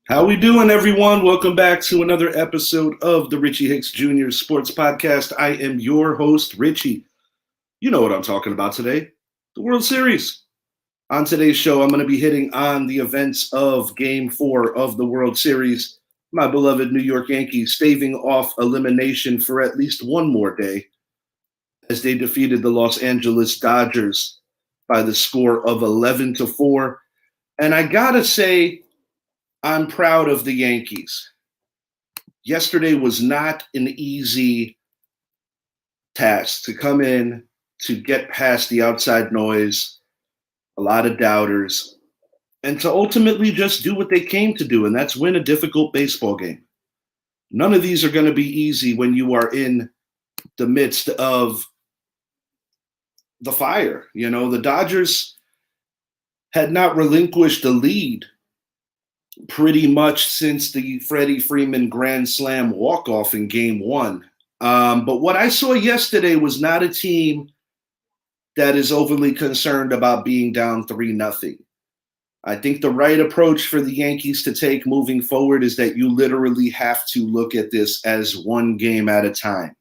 How we doing, everyone? Welcome back to another episode of the Richie Hicks Jr. Sports Podcast. I am your host, Richie. You know what I'm talking about today, the World Series. On today's show, I'm going to be hitting on the events of Game 4 of the World Series. My beloved New York Yankees staving off elimination for at least one more day as they defeated the Los Angeles Dodgers by the score of 11-4. And I got to say, I'm proud of the Yankees. Yesterday was not an easy task to come in, to get past the outside noise, a lot of doubters, and to ultimately just do what they came to do, and that's win a difficult baseball game. None of these are going to be easy when you are in the midst of the fire. You know, the Dodgers had not relinquished the lead pretty much since the Freddie Freeman Grand Slam walk-off in Game 1. But what I saw yesterday was not a team that is overly concerned about being down 3-0. I think the right approach for the Yankees to take moving forward is that you literally have to look at this as one game at a time.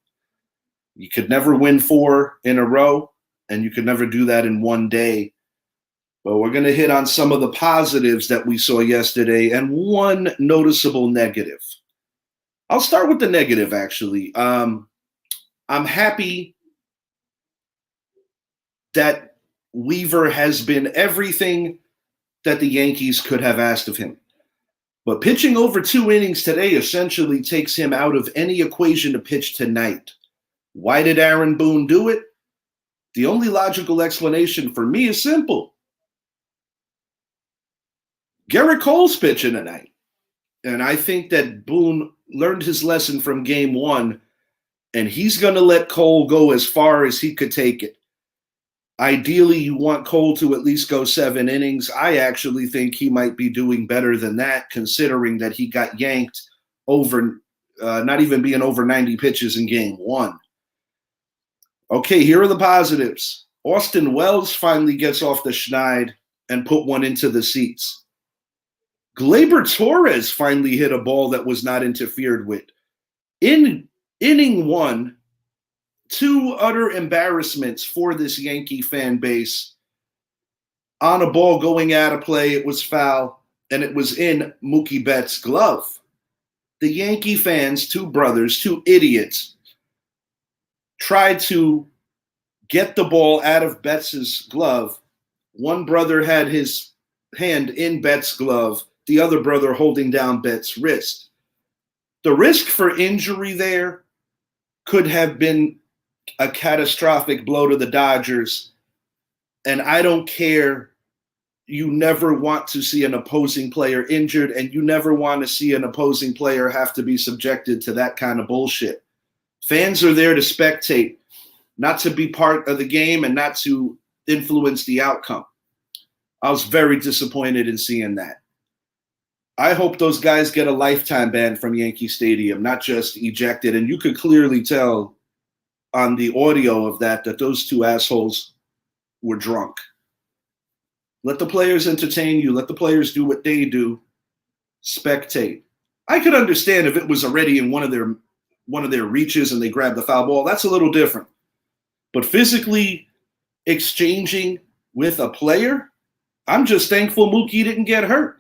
You could never win 4 in a row, and you could never do that in one day. But we're going to hit on some of the positives that we saw yesterday and one noticeable negative. I'll start with the negative, actually. I'm happy that Weaver has been everything that the Yankees could have asked of him. But pitching over 2 innings today essentially takes him out of any equation to pitch tonight. Why did Aaron Boone do it? The only logical explanation for me is simple. Garrett Cole's pitching tonight. And I think that Boone learned his lesson from Game 1, and he's going to let Cole go as far as he could take it. Ideally, you want Cole to at least go 7 innings. I actually think he might be doing better than that, considering that he got yanked over, not even being over 90 pitches in Game 1. Okay, here are the positives. Austin Wells finally gets off the schneid and put one into the seats. Gleyber Torres finally hit a ball that was not interfered with. In inning 1, 2 utter embarrassments for this Yankee fan base. On a ball going out of play, it was foul, and it was in Mookie Betts' glove. The Yankee fans, 2 brothers, 2 idiots, tried to get the ball out of Betts' glove. One brother had his hand in Betts' glove, the other brother holding down Betts' wrist. The risk for injury there could have been a catastrophic blow to the Dodgers, and I don't care. You never want to see an opposing player injured, and you never want to see an opposing player have to be subjected to that kind of bullshit. Fans are there to spectate, not to be part of the game and not to influence the outcome. I was very disappointed in seeing that. I hope those guys get a lifetime ban from Yankee Stadium, not just ejected. And you could clearly tell on the audio of that those 2 assholes were drunk. Let the players entertain you. Let the players do what they do. Spectate. I could understand if it was already in one of their reaches and they grabbed the foul ball. That's a little different. But physically exchanging with a player, I'm just thankful Mookie didn't get hurt.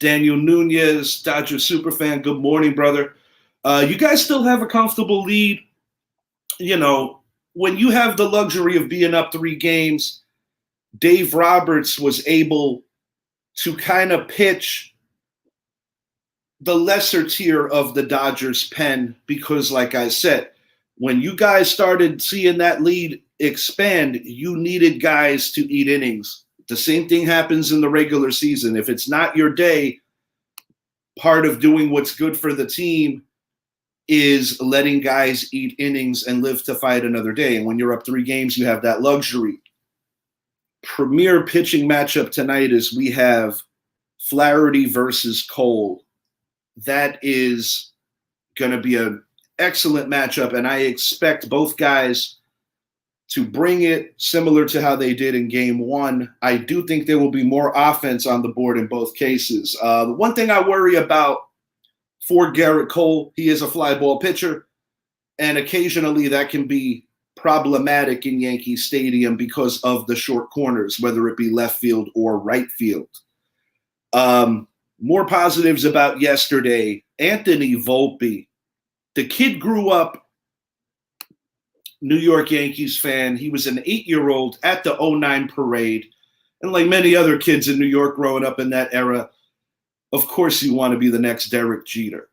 Daniel Nunez, Dodger superfan, good morning, brother. You guys still have a comfortable lead. You know, when you have the luxury of being up 3 games, Dave Roberts was able to kind of pitch the lesser tier of the Dodgers pen because, like I said, when you guys started seeing that lead expand, you needed guys to eat innings. The same thing happens in the regular season. If it's not your day, part of doing what's good for the team is letting guys eat innings and live to fight another day. And when you're up 3 games, you have that luxury. Premier pitching matchup tonight is we have Flaherty versus Cole. That is going to be an excellent matchup, and I expect both guys to bring it similar to how they did in game one. I do think there will be more offense on the board in both cases. The one thing I worry about for Garrett Cole, he is a fly ball pitcher, and occasionally that can be problematic in Yankee Stadium because of the short corners, whether it be left field or right field. More positives about yesterday. Anthony Volpe, the kid grew up New York Yankees fan. He was an 8-year-old at the 09 parade. And like many other kids in New York growing up in that era, of course you want to be the next Derek Jeter.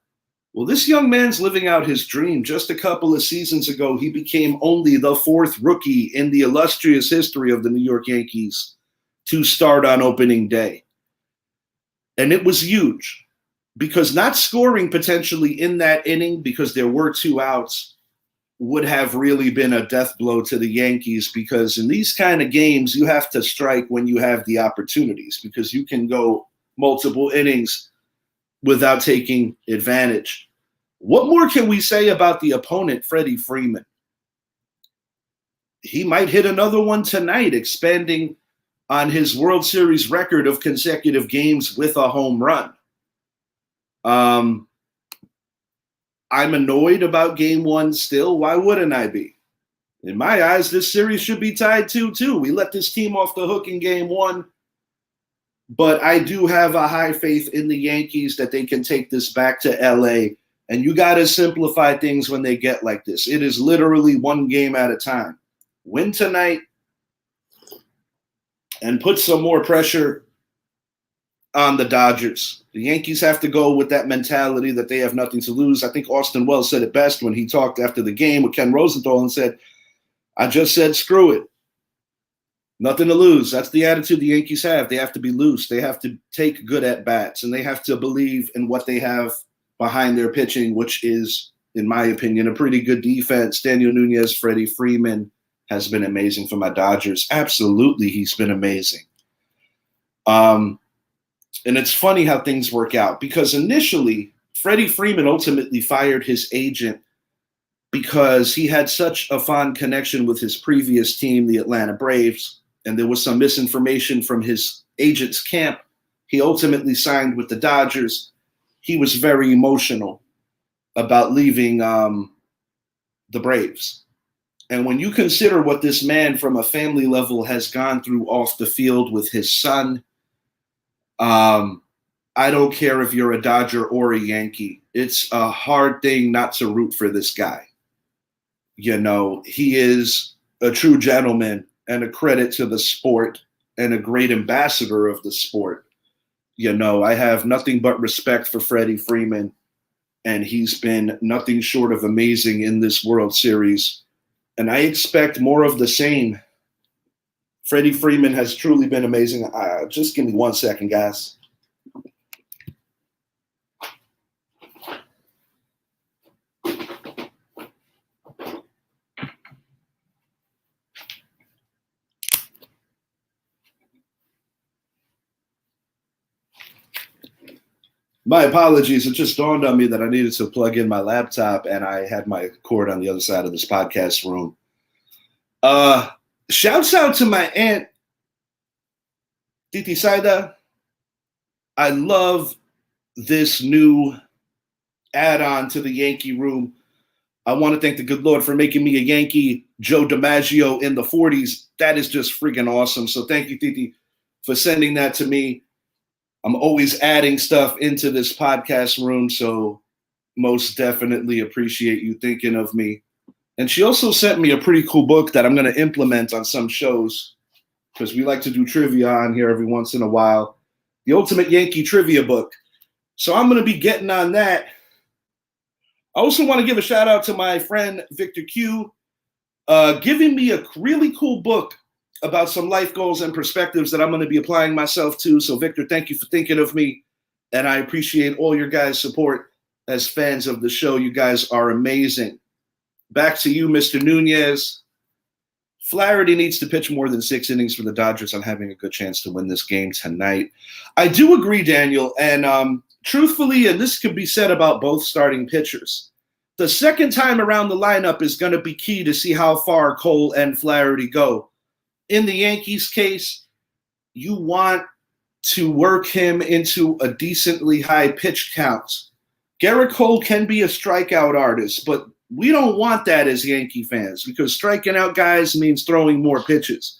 Well, this young man's living out his dream. Just a couple of seasons ago, he became only the 4th rookie in the illustrious history of the New York Yankees to start on opening day. And it was huge because not scoring potentially in that inning because there were 2 outs would have really been a death blow to the Yankees, because in these kind of games, you have to strike when you have the opportunities, because you can go multiple innings without taking advantage. What more can we say about the opponent, Freddie Freeman? He might hit another one tonight, expanding on his World Series record of consecutive games with a home run. I'm annoyed about game one still. Why wouldn't I be? In my eyes, this series should be tied 2-2. We let this team off the hook in game one. But I do have a high faith in the Yankees that they can take this back to LA. And you got to simplify things when they get like this. It is literally one game at a time. Win tonight and put some more pressure on the Dodgers. The Yankees have to go with that mentality that they have nothing to lose. I think Austin Wells said it best when he talked after the game with Ken Rosenthal and said, I just said, screw it. Nothing to lose. That's the attitude the Yankees have. They have to be loose. They have to take good at-bats, and they have to believe in what they have behind their pitching, which is, in my opinion, a pretty good defense. Daniel Nunez, Freddie Freeman has been amazing for my Dodgers. Absolutely, he's been amazing. And it's funny how things work out, because initially, Freddie Freeman ultimately fired his agent because he had such a fond connection with his previous team, the Atlanta Braves, and there was some misinformation from his agent's camp. He ultimately signed with the Dodgers. He was very emotional about leaving the Braves. And when you consider what this man from a family level has gone through off the field with his son, I don't care if you're a Dodger or a Yankee. It's a hard thing not to root for this guy. You know, he is a true gentleman and a credit to the sport and a great ambassador of the sport. You know, I have nothing but respect for Freddie Freeman, and he's been nothing short of amazing in this World Series. And I expect more of the same. Freddie Freeman has truly been amazing. Just give me 1 second, guys. My apologies. It just dawned on me that I needed to plug in my laptop, and I had my cord on the other side of this podcast room. Shouts out to my aunt, Titi Saida. I love this new add-on to the Yankee room. I want to thank the good Lord for making me a Yankee, Joe DiMaggio in the 40s. That is just freaking awesome. So thank you, Titi, for sending that to me. I'm always adding stuff into this podcast room, so most definitely appreciate you thinking of me. And she also sent me a pretty cool book that I'm going to implement on some shows, because we like to do trivia on here every once in a while. The Ultimate Yankee Trivia book. So I'm going to be getting on that. I also want to give a shout out to my friend Victor Q, giving me a really cool book about some life goals and perspectives that I'm going to be applying myself to. So Victor, thank you for thinking of me. And I appreciate all your guys' support as fans of the show. You guys are amazing. Back to you, Mr. Nunez. Flaherty needs to pitch more than 6 innings for the Dodgers on having a good chance to win this game tonight. I do agree, Daniel. And truthfully, and this could be said about both starting pitchers, The second time around the lineup is going to be key to see how far Cole and Flaherty go. In the Yankees case, you want to work him into a decently high pitch count. Gerrit Cole can be a strikeout artist, but we don't want that as Yankee fans because striking out guys means throwing more pitches.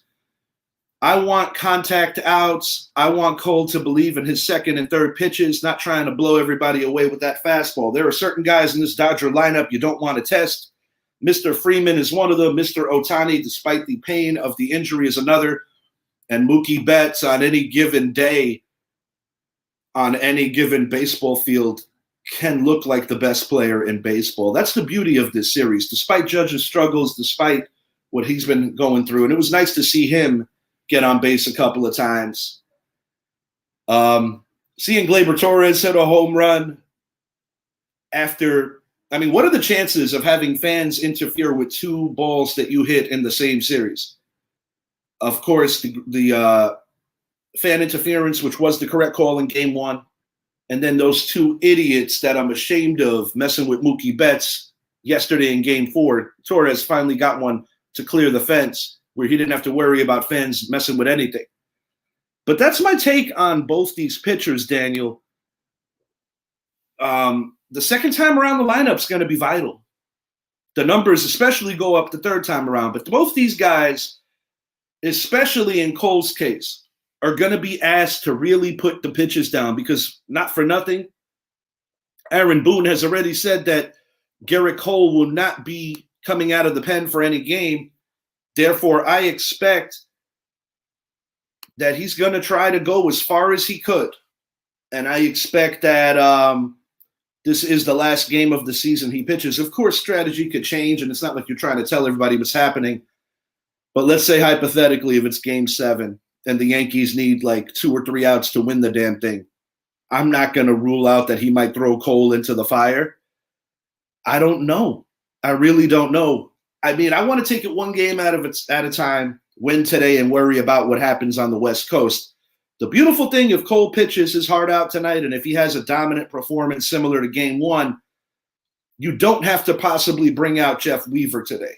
I want contact outs. I want Cole to believe in his second and third pitches, not trying to blow everybody away with that fastball. There are certain guys in this Dodger lineup you don't want to test. Mr. Freeman is one of them. Mr. Ohtani, despite the pain of the injury, is another. And Mookie Betts on any given day, on any given baseball field, can look like the best player in baseball. That's the beauty of this series, despite Judge's struggles, despite what he's been going through. And it was nice to see him get on base a couple of times. Seeing Gleyber Torres hit a home run after, what are the chances of having fans interfere with two balls that you hit in the same series? Of course, the fan interference, which was the correct call in game one, and then those two idiots that I'm ashamed of messing with Mookie Betts yesterday in game four. Torres finally got one to clear the fence where he didn't have to worry about fans messing with anything. But that's my take on both these pitchers, Daniel. The second time around, the lineup's going to be vital. The numbers especially go up the third time around. But both these guys, especially in Cole's case, are going to be asked to really put the pitches down because, not for nothing, Aaron Boone has already said that Gerrit Cole will not be coming out of the pen for any game. Therefore, I expect that he's going to try to go as far as he could. And I expect that this is the last game of the season he pitches. Of course, strategy could change, and it's not like you're trying to tell everybody what's happening. But let's say hypothetically, if it's game 7 and the Yankees need like 2 or 3 outs to win the damn thing, I'm not going to rule out that he might throw Cole into the fire. I don't know. I really don't know. I want to take it one game at a time, win today, and worry about what happens on the West Coast. The beautiful thing, if Cole pitches his heart out tonight, and if he has a dominant performance similar to game 1, you don't have to possibly bring out Jeff Weaver today.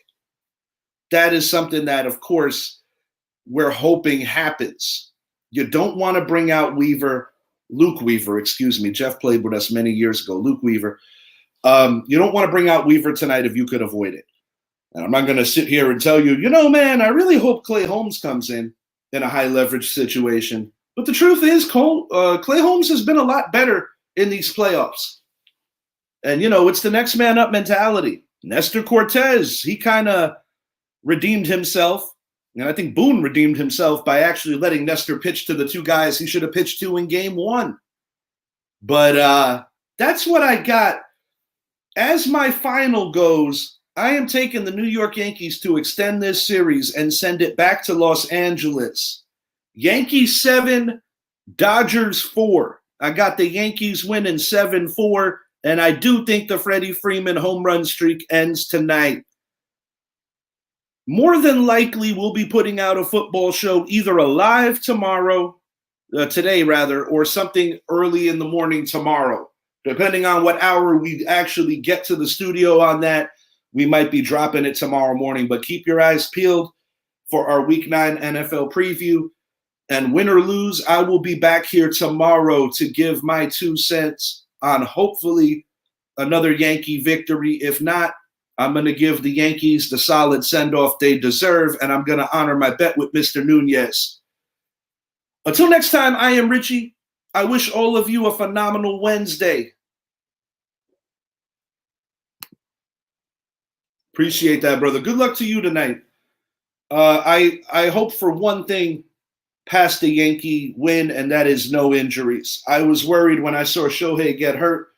That is something that, of course, we're hoping happens. You don't want to bring out Luke Weaver, excuse me. Jeff played with us many years ago, Luke Weaver. You don't want to bring out Weaver tonight if you could avoid it. And I'm not going to sit here and tell you, man, I really hope Clay Holmes comes in a high leverage situation. But the truth is, Clay Holmes has been a lot better in these playoffs. And, it's the next man up mentality. Nestor Cortez, he kind of redeemed himself. And I think Boone redeemed himself by actually letting Nestor pitch to the 2 guys he should have pitched to in game 1. But that's what I got. As my final goes, I am taking the New York Yankees to extend this series and send it back to Los Angeles. Yankees 7, Dodgers 4. I got the Yankees winning 7-4, and I do think the Freddie Freeman home run streak ends tonight. More than likely, we'll be putting out a football show either today, or something early in the morning tomorrow. Depending on what hour we actually get to the studio on that, we might be dropping it tomorrow morning. But keep your eyes peeled for our Week 9 NFL preview. And win or lose, I will be back here tomorrow to give my 2 cents on hopefully another Yankee victory. If not, I'm going to give the Yankees the solid send-off they deserve, and I'm going to honor my bet with Mr. Nunez. Until next time, I am Richie. I wish all of you a phenomenal Wednesday. Appreciate that, brother. Good luck to you tonight. I hope for one thing past the Yankee win, and that is no injuries. I was worried when I saw Shohei get hurt.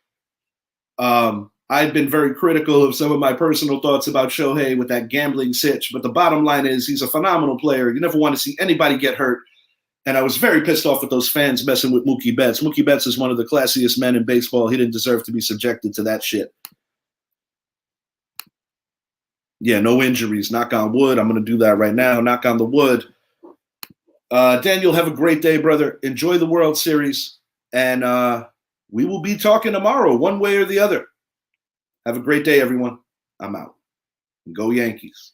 I've been very critical of some of my personal thoughts about Shohei with that gambling sitch, but the bottom line is he's a phenomenal player. You never want to see anybody get hurt. And I was very pissed off with those fans messing with Mookie Betts. Mookie Betts is one of the classiest men in baseball. He didn't deserve to be subjected to that shit. Yeah, no injuries. Knock on wood. I'm going to do that right now. Knock on the wood. Daniel, have a great day, brother. Enjoy the World Series. And we will be talking tomorrow, one way or the other. Have a great day, everyone. I'm out. Go Yankees.